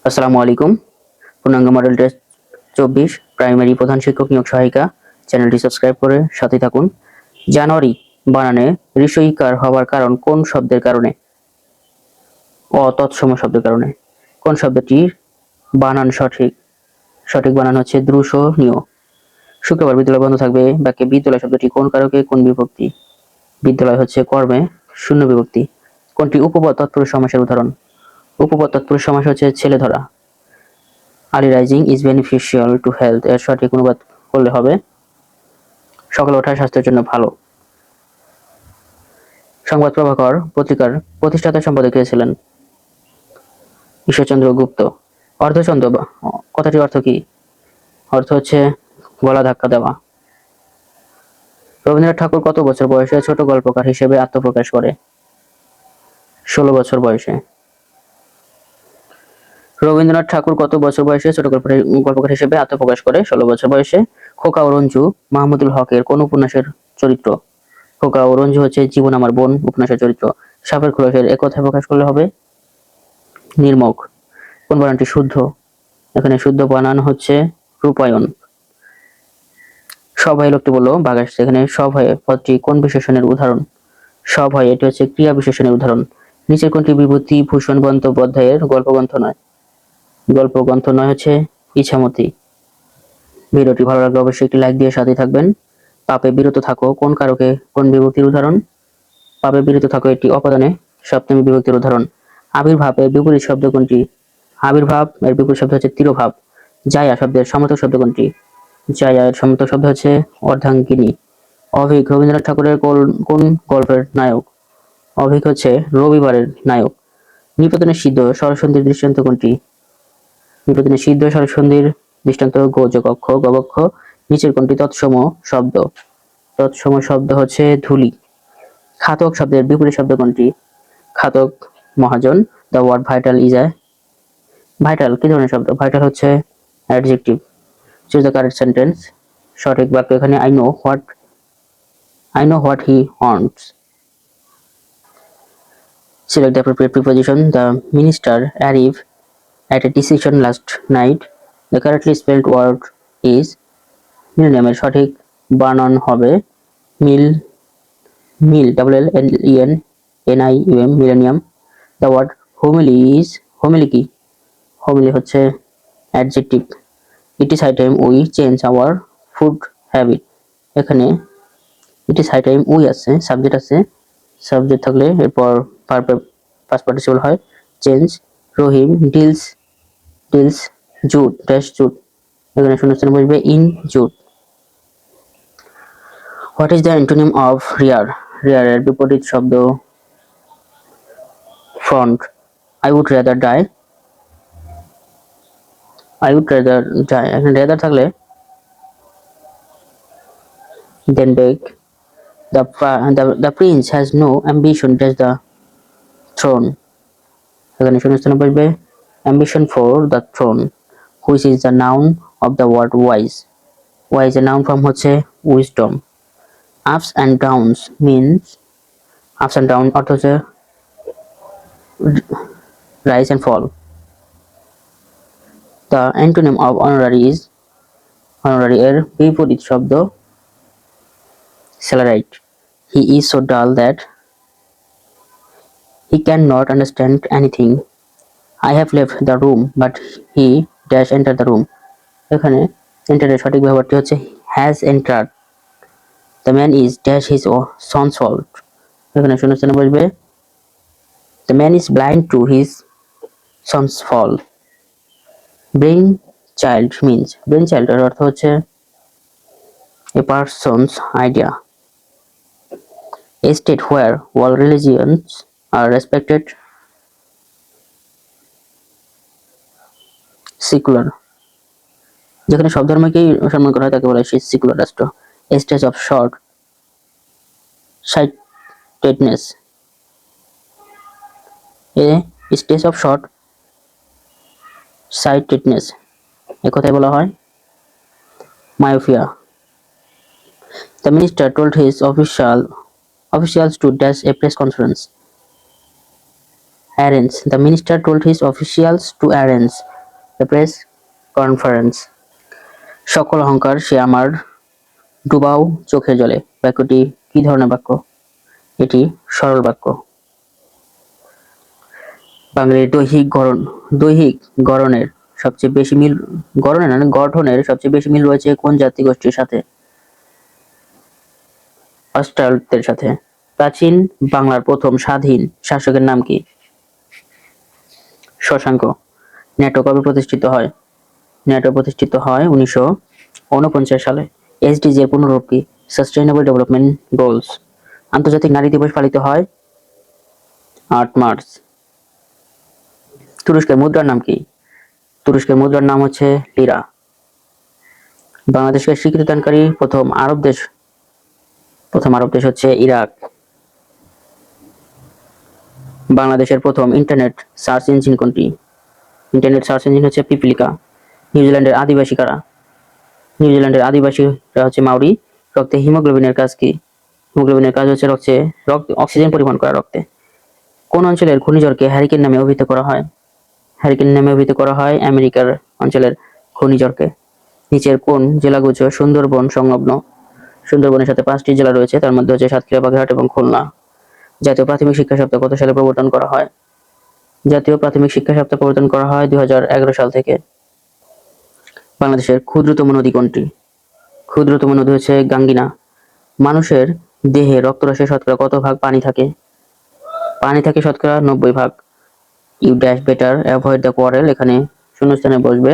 আসসালামু আলাইকুম। পূর্ণাঙ্গ মডেল টেস্ট 24 প্রাইমারি প্রধান শিক্ষক নিয়োগ সহায়িকা চ্যানেলটি সাবস্ক্রাইব করে সাথে থাকুন। জানুয়ারি বানানে ঋস্বইকার হওয়ার কারণ কোন শব্দের কারণে? তৎসম শব্দের কারণে। কোন শব্দটির বানান সঠিক? সঠিক বানান হচ্ছে দ্রুশনীয়। শুক্রবার বিদ্যালয় বন্ধ থাকবে বাক্যে বিদ্যালয় শব্দটি কোন কারকে কোন বিভক্তি? বিদ্যালয় হচ্ছে কর্মে শূন্য বিভক্তি। কোনটি উপপদ তৎপুরুষ সমাসের উদাহরণ? উপপদ তৎপুরুষ সমাস হচ্ছে ছেলে ধরা। Early rising is beneficial to health এর সঠিক অনুবাদ করলে হবে সকালে ওঠা স্বাস্থ্যের জন্য ভালো। সংবাদ প্রভাকর পত্রিকার প্রতিষ্ঠাতা সম্পাদক কে ছিলেন? ঈশ্বরচন্দ্র গুপ্ত। অর্ধচন্দ্র কথাটির অর্থ কি? অর্থ হচ্ছে গলা ধাক্কা দেওয়া। রবীন্দ্রনাথ ঠাকুর কত বছর বয়সে ছোট গল্পকার হিসেবে আত্মপ্রকাশ করে? 16 বছর বয়সে। রবীন্দ্রনাথ ঠাকুর কত বছর বয়সে ছোট গল্পকার হিসেবে আত্মপ্রকাশ করে? 16 বছর বয়সে। খোকা ও রঞ্জু মাহমুদুল হকের কোন উপন্যাসের চরিত্র? খোকা ও রঞ্জু হচ্ছে জীবন আমার বোন উপন্যাসের চরিত্র। সাপের খোলসের একথায় প্রকাশ করলে হবে নির্মক। কোন বানানটি শুদ্ধ? এখানে শুদ্ধ বানান হচ্ছে রূপায়ণ। সভয়ে লোকটি বলল বাঘ আসছে। এখানে সভয়ে পদটি কোন বিশেষণের উদাহরণ? সভয়ে এটি হচ্ছে ক্রিয়া বিশেষণের উদাহরণ। নিচের কোনটি বিভূতিভূষণ বন্দ্যোপাধ্যায়ের গল্পগ্রন্থ নয়? গল্পগ্রন্থ নয় হচ্ছে ইছামতি। ভিডিওটি ভালো লাগলে অবশ্যই একটি লাইক দিয়ে সাথে থাকবেন। পাপে বিরত থাকো কোন কারকে কোন বিভক্তির উদাহরণ? পাপে বিরত থাকো এটি অপদানে সপ্তমী বিভক্তির উদাহরণ। আবির্ভাব এর বিপরীত শব্দ কোনটি? আবির্ভাব এর বিপরীত শব্দ হচ্ছে তিরোভাব। জায়া শব্দের সমর্থক শব্দ কোনটি? জায়া এর সমর্থক শব্দ হচ্ছে অর্ধাঙ্গিনী। অভিক রবীন্দ্রনাথ ঠাকুরের কোন গল্পের নায়ক? অভিক হচ্ছে রবিবারের নায়ক। নিপতনের সিদ্ধ স্বরসন্ধির দৃষ্টান্ত কোনটি? নিপতনের সিদ্ধ স্বরসন্ধির দৃষ্টান্ত গো যোগ অক্ষ গবক্ষ। নিচের কোনটি তৎসম শব্দ? তৎসম শব্দ হচ্ছে ধূলি। খাতক শব্দের বিপরীত শব্দ কোনটি? খাতক মহাজন। The word vital is a vital কি ধরনের শব্দ? ভাইটাল হচ্ছে adjective. Choose the correct sentence. সঠিক বাক্য এখানে I know what he wants. Select the appropriate preposition. The minister arrived at a decision last night. The correctly spelled word is millennium এর সঠিক বানান হবে MILLENNIUM millennium. The word homily is homily কি? homily হচ্ছে adjective. It is high time we change our food habit. এখানে it is high time we আছে subject আছে subject থাকলে এরপর past participle হয় change. Rahim deals jute dash jute. এখানে শূন্যস্থানে বসবে in jute. What is the antonym of rear? Rear এর বিপরীত শব্দ front. I would rather die. I would rather die এখানে রেদার থাকলে than beg. The prince has no ambition dash the throne. এখানে শূন্যস্থানে বসবে ambition for the throne. Which is the noun of the word wise? Wise এর noun form হচ্ছে wisdom. Ups and downs means ups and down অর্থ হচ্ছে rise and fall. The antonym of honorary is honorary এর বিপরীত শব্দ salaried. He is so dull that he cannot understand anything. I have left the room but he dash entered the room. এখানে enter এর সঠিক ব্যবহারটি হচ্ছে has entered. The man is dash his son's fault. এখানে শূন্যস্থানে বসবে the man is blind to his son's fault. Brain child means brain child এর অর্থ হচ্ছে a person's idea. A state where all religions are respected. Secular যেখানে সব ধর্মকেই সম্মান করা হয় তাকে বলা হয় সেকুলার রাষ্ট্র। A stage of short sightedness. A stage of short sightedness এ কথাই বলা হয় myopia. The minister told his officials to dash a press conference. Arrange. The minister told his officials to arrange the press conference. সকল অহংকার সে আমার ডুবাও চোখের জলে। বাক্যটি কি ধরনের বাক্য? এটি সরল বাক্য। বাঙালির দৈহিক গড়নের সবচেয়ে বেশি মিল গঠনের সবচেয়ে বেশি মিল রয়েছে কোন জাতিগোষ্ঠীর সাথে? অস্ট্রালদের সাথে। প্রাচীন বাংলার প্রথম স্বাধীন শাসকের নাম কি? শশাঙ্ক। ন্যাটো কবে প্রতিষ্ঠিত হয়? ন্যাটো প্রতিষ্ঠিত হয় 1949 সালে। এসডিজি এর পূর্ণরূপ কি? Sustainable development goals. আন্তর্জাতিক নারী দিবস পালিত হয় 8 মার্চ। তুরস্কের মুদ্রার নাম কি? তুরস্কের মুদ্রার নাম হচ্ছে লিরা। বাংলাদেশকে স্বীকৃতি দানকারী প্রথম আরব দেশ হচ্ছে ইরাক। বাংলাদেশের প্রথম ইন্টারনেট সার্চ ইঞ্জিন কোনটি? ইন্টারনেট সার্চ ইঞ্জিন হচ্ছে পিপিলিকা। নিউজিল্যান্ডের আদিবাসী কারা? নিউজিল্যান্ডের আদিবাসীরা হচ্ছে মাউরি। রক্তে হিমোগ্লোবিনের কাজ কি? হিমোগ্লোবিনের কাজ হচ্ছে রক্তে অক্সিজেন পরিবহন করা রক্তে। কোন অঞ্চলের ঘূর্ণিঝড়কে হ্যারিকেন নামে অভিহিত করা হয়? হ্যারিকেন নামে অভিহিত করা হয় আমেরিকার অঞ্চলের ঘূর্ণিঝড়কে। নিচের কোন জেলাগুচ্ছ সুন্দরবন সংলগ্ন? সুন্দরবনের সাথে 5টি জেলা রয়েছে, তার মধ্যে হচ্ছে সাতক্ষীরা, বাগেরহাট এবং খুলনা। জাতীয় প্রাথমিক শিক্ষা সপ্তাহ কত সালে প্রবর্তন করা হয়? জাতীয় প্রাথমিক শিক্ষা সপ্তাহ প্রবর্তন করা হয় 2011 সাল থেকে। বাংলাদেশের ক্ষুদ্রতম নদী কোনটি? ক্ষুদ্রতম নদী হচ্ছে গাঙ্গিনা। মানুষের দেহে রক্তরসের শতকরা কত ভাগ পানি থাকে? পানি থাকে শতকরা 90 ভাগ। You dash better avoid the quarrel, এখানে শূন্যস্থানে বসবে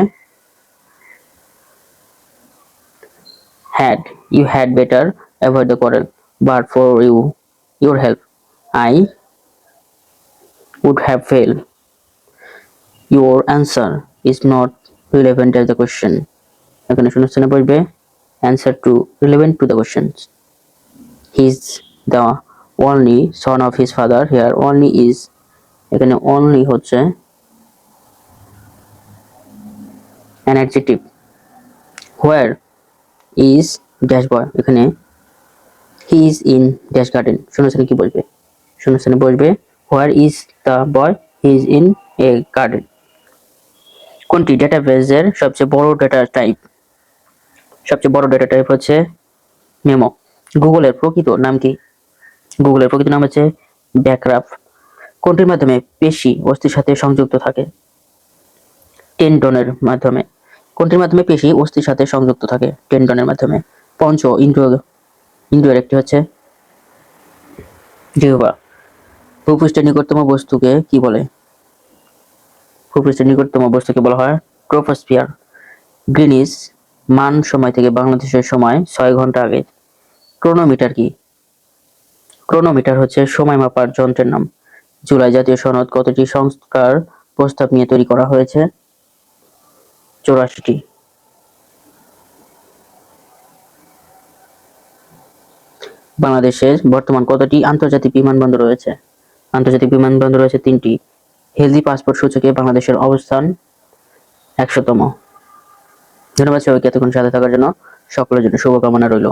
you had better avoid the quarrel, but for your help I would have failed. Your answer is not relevant as the question, এখানে শূন্যস্থানে বসবে answer to relevant to the questions. He is the only son of his father, here only is, এখানে only হচ্ছে an adjective. Where is dash boy, এখানে he is in dash garden, শূন্যস্থানে কি বসবে? শূন্যস্থানে বসবে where is the boy, he is in a garden. কোনটি ডেটাবেজের সবচেয়ে বড় ডেটা টাইপ? সবচেয়ে বড় ডেটা টাইপ হচ্ছে মেমো। গুগলের প্রকৃত নাম কি? গুগলের প্রকৃত নাম হচ্ছে ব্যাকগ্রাফ। কোনটির মাধ্যমে পেশি অস্থির সাথে সংযুক্ত থাকে? টেন্ডনের মাধ্যমে। কোনটির মাধ্যমে পেশি অস্থির সাথে সংযুক্ত থাকে? টেন্ডনের মাধ্যমে। পঞ্চ ইন্দ্রিয়ের একটি হচ্ছে জিহ্বা। ভূপৃষ্ঠের নিকটতম বস্তুকে কি বলে? ভূপৃষ্ঠের নিকটতম বস্তুকে বলা হয় ট্রপোস্ফিয়ার। গ্রিনিচ মান সময় থেকে বাংলাদেশের সময় 6 ঘন্টা আগে। ক্রোনোমিটার কি? ক্রোনোমিটার হচ্ছে সময় মাপার যন্ত্রের নাম। জুলাই জাতীয় সনদ কতটি সংস্কার প্রস্তাব নিয়ে তৈরি করা হয়েছে? 84টি। বাংলাদেশের বর্তমান কতটি আন্তর্জাতিক বিমানবন্দর রয়েছে? আন্তর্জাতিক বিমানবন্দর রয়েছে 3টি। হেলদি পাসপোর্ট সূচকে বাংলাদেশের অবস্থান 100তম। ধন্যবাদ সবাইকে এতক্ষণ সাথে থাকার জন্য। সকলের জন্য শুভকামনা রইল।